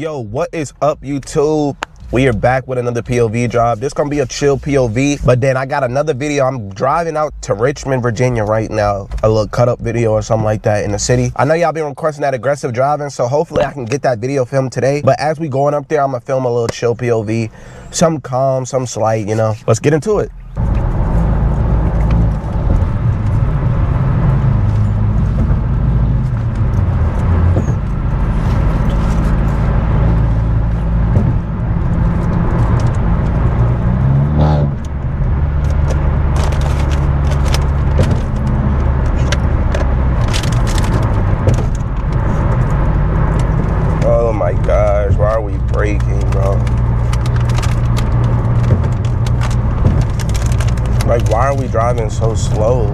Yo, what is up, YouTube? We are back with another POV drop. This gonna be a chill POV, but then I got another video. I'm driving out to Richmond, Virginia right now. A little cut up video or something like that in the city. I know y'all been requesting that aggressive driving, so hopefully I can get that video filmed today. But as we going up there, I'm gonna film a little chill POV. Some calm, some slight, you know. Let's get into it. Oh my gosh, why are we braking, bro? Like, why are we driving so slow?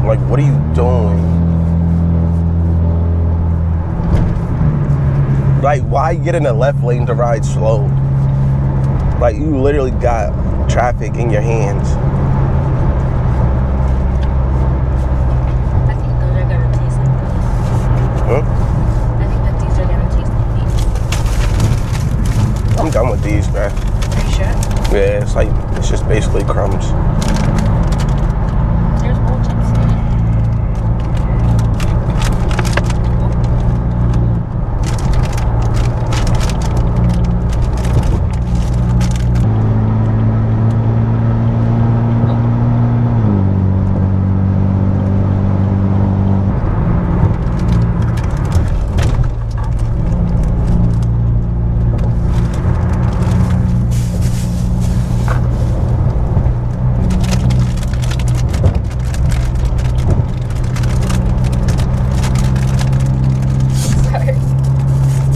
Like, what are you doing? Like, why get in the left lane to ride slow? Like, you literally got traffic in your hands. I think those are gonna taste like those. Huh? I think that these are gonna taste like these. I'm done with these, man. Are you sure? Yeah, it's like, it's just basically crumbs. There's whole chips in it.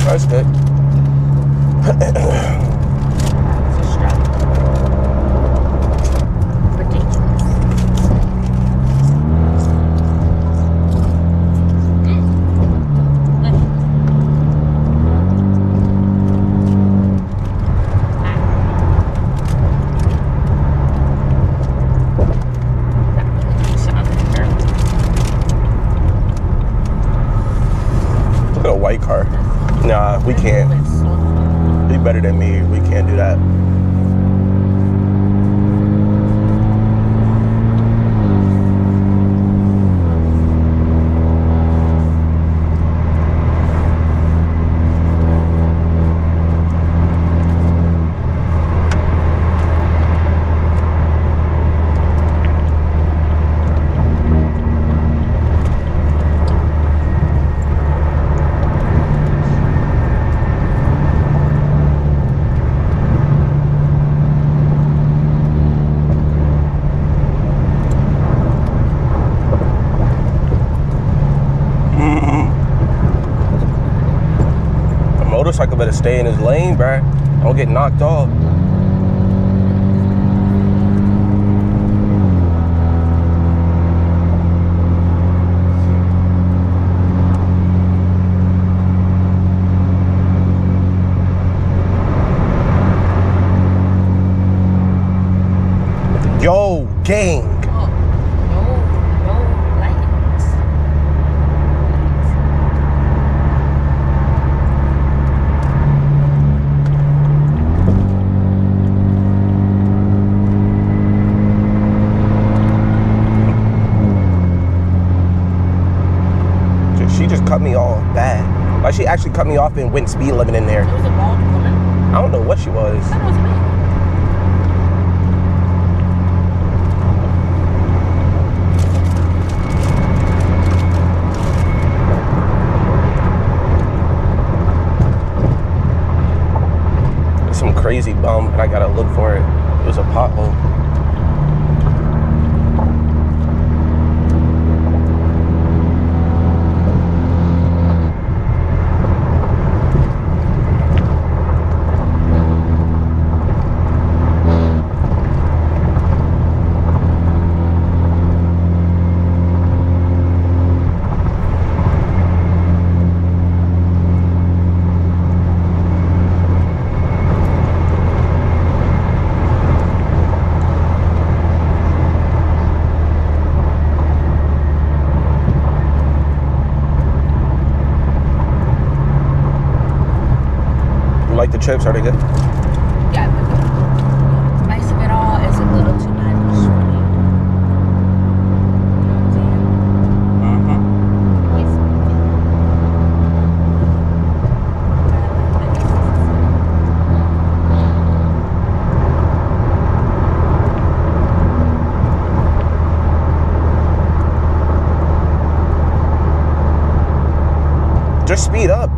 That's good. Ridiculous. Look at a white car. Nah, we can't. Be better than me. We can't do that. Motorcycle better stay in his lane, bruh. Don't get knocked off. Yo, gang. She just cut me off bad. Like, she actually cut me off and went speed limit in there. It was a bald woman. I don't know what she was. I thought it was a man. It's some crazy bump, and I gotta look for it. It was a pothole. chips, are they good? Yeah, but the spice of it all is a little too much for me. You know what I'm saying? Mm-hmm. It's, Just speed up.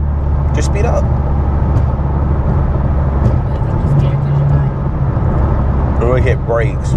Just speed up. I think you're scared because you're lying. We're gonna hit brakes.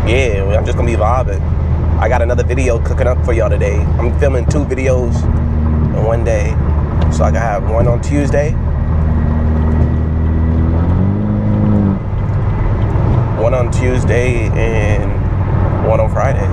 Yeah, I'm just gonna be vibing. I got another video cooking up for y'all today. I'm filming 2 videos in one day. So I can have one on Tuesday, one on Tuesday, and one on Friday.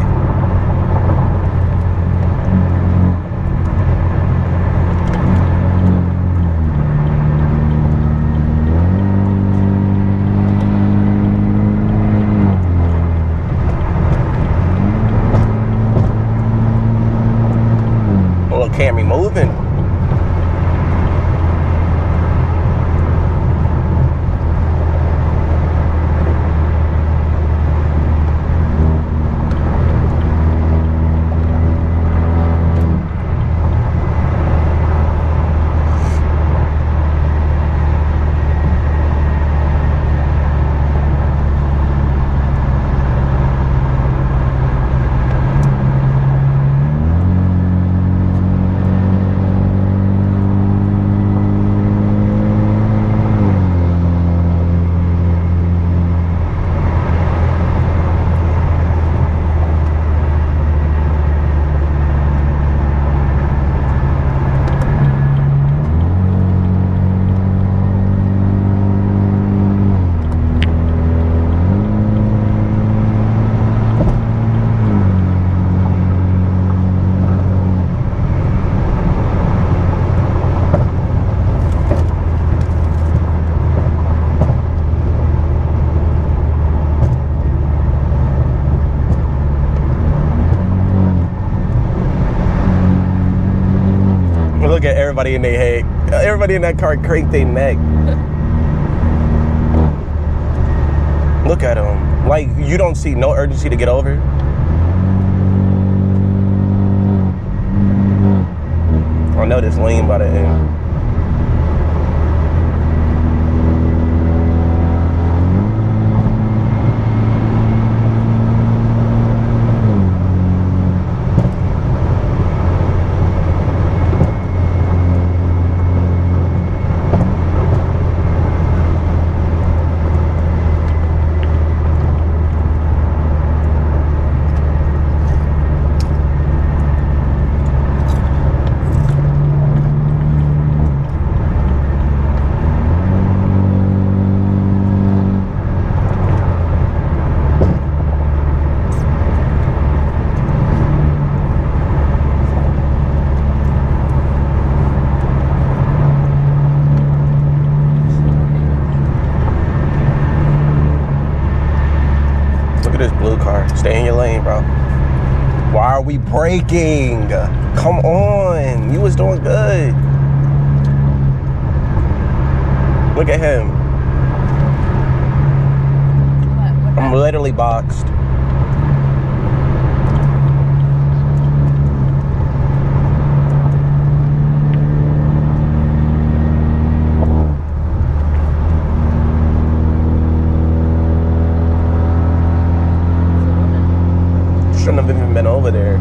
Little Camry moving. Look at everybody in their head. Everybody in that car cranked their neck. Look at them. Like, you don't see no urgency to get over. I know this lane by the end. Stay in your lane, bro. Why are we braking? Come on. You was doing good. Look at him. What I'm literally boxed. Shouldn't have even been over there.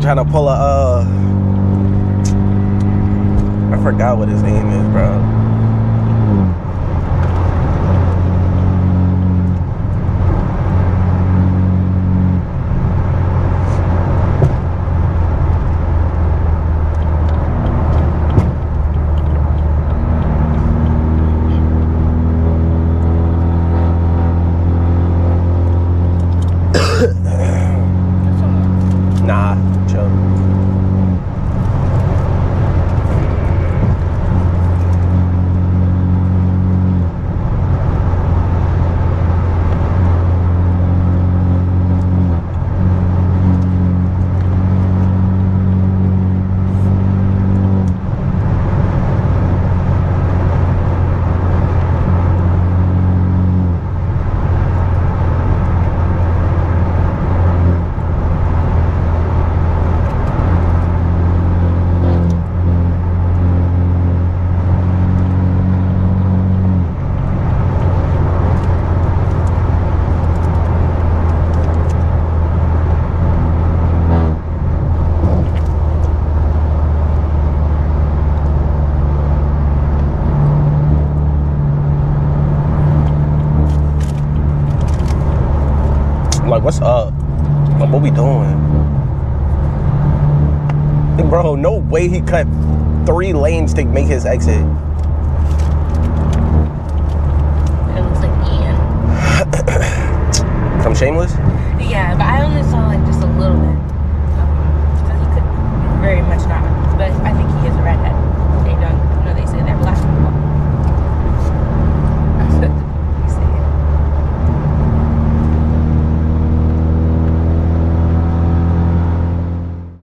trying to pull a I forgot what his name is, bro. Nah, chill. Like, what's up? Like, what we doing? Like, bro, no way he cut 3 lanes to make his exit. It looks like Ian. From Shameless? Yeah, but I only saw like just a little bit. So he could very much not. But I think he is a redhead.